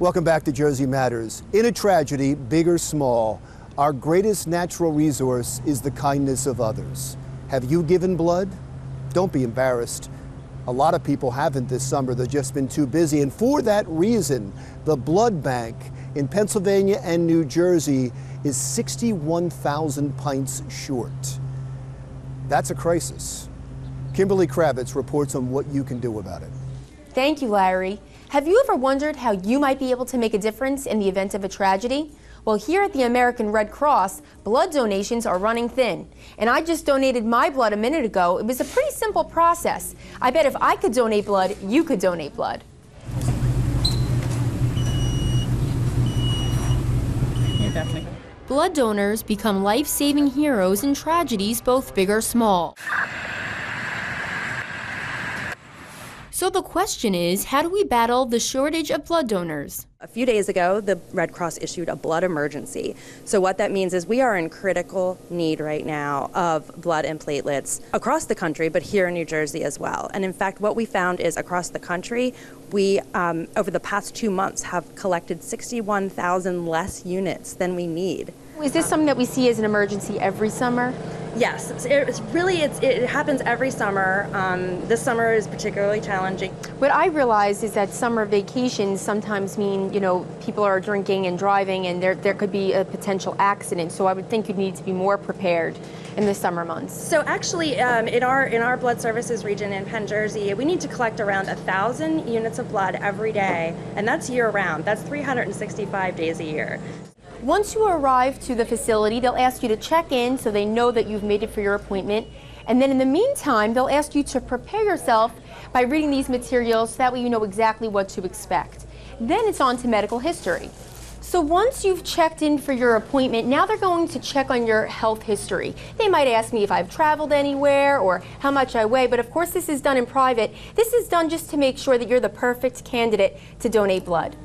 Welcome back to Jersey Matters. In a tragedy, big or small, our greatest natural resource is the kindness of others. Have you given blood? Don't be embarrassed. A lot of people haven't this summer. They've just been too busy. And for that reason, the blood bank in Pennsylvania and New Jersey is 61,000 pints short. That's a crisis. Kimberly Kravitz reports on what you can do about it. Thank you, Larry. Have you ever wondered how you might be able to make a difference in the event of a tragedy? Well, here at the American Red Cross, blood donations are running thin. And I just donated my blood a minute ago. It was a pretty simple process. I bet if I could donate blood, you could donate blood. Yeah, definitely. Blood donors become life-saving heroes in tragedies both big or small. So the question is, how do we battle the shortage of blood donors? A few days ago, the Red Cross issued a blood emergency. So what that means is we are in critical need right now of blood and platelets across the country, but here in New Jersey as well. And in fact, what we found is across the country, we, over the past 2 months, have collected 61,000 less units than we need. Is this something that we see as an emergency every summer? Yes, it happens every summer. This summer is particularly challenging. What I realized is that summer vacations sometimes mean, people are drinking and driving, and there could be a potential accident. So I would think you'd need to be more prepared in the summer months. So actually, in our blood services region in Penn Jersey, we need to collect around 1,000 units of blood every day, and that's year-round. That's 365 days a year. Once you arrive to the facility, they'll ask you to check in so they know that you've made it for your appointment. And then in the meantime, they'll ask you to prepare yourself by reading these materials so that way you know exactly what to expect. Then it's on to medical history. So once you've checked in for your appointment, now they're going to check on your health history. They might ask me if I've traveled anywhere or how much I weigh, but of course this is done in private. This is done just to make sure that you're the perfect candidate to donate blood.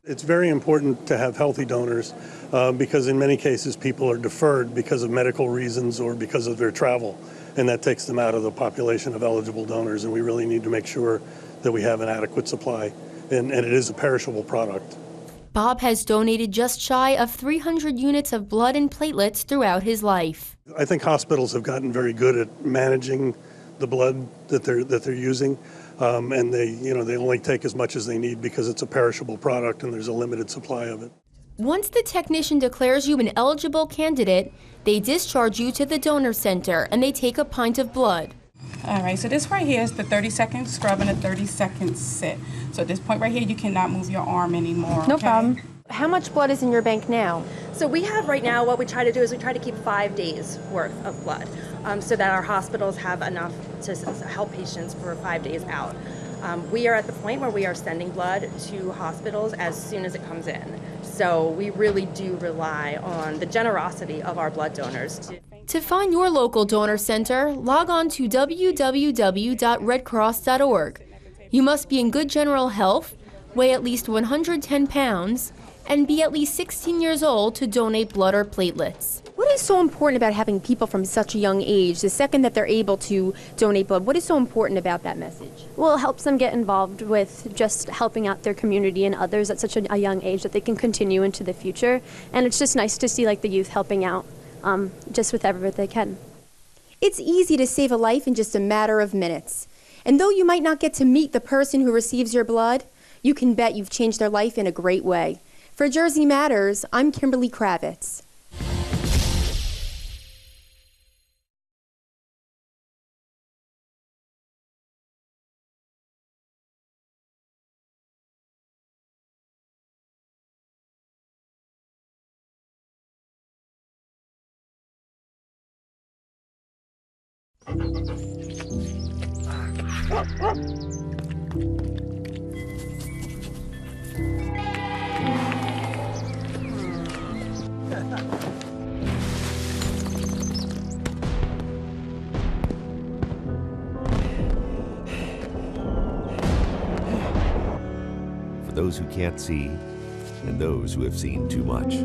It's very important to have healthy donors because in many cases people are deferred because of medical reasons or because of their travel, and that takes them out of the population of eligible donors, and we really need to make sure that we have an adequate supply, and it is a perishable product. Bob has donated just shy of 300 units of blood and platelets throughout his life. I think hospitals have gotten very good at managing the blood that they're using. And they only take as much as they need because it's a perishable product and there's a limited supply of it. Once the technician declares you an eligible candidate, they discharge you to the donor center and they take a pint of blood. All right, so this right here is the 30-second scrub and a 30-second sit. So at this point right here, you cannot move your arm anymore. No problem. How much blood is in your bank now? So we have right now, what we try to do is we try to keep 5 days worth of blood so that our hospitals have enough to help patients for 5 days out. We are at the point where we are sending blood to hospitals as soon as it comes in. So we really do rely on the generosity of our blood donors. To find your local donor center, log on to www.redcross.org. You must be in good general health, weigh at least 110 pounds, and be at least 16 years old to donate blood or platelets. What is so important about having people from such a young age, the second that they're able to donate blood, what is so important about that message? Well, it helps them get involved with just helping out their community and others at such a young age that they can continue into the future. And it's just nice to see the youth helping out just with everything they can. It's easy to save a life in just a matter of minutes. And though you might not get to meet the person who receives your blood, you can bet you've changed their life in a great way. For Jersey Matters, I'm Kimberly Kravitz. For those who can't see and those who have seen too much.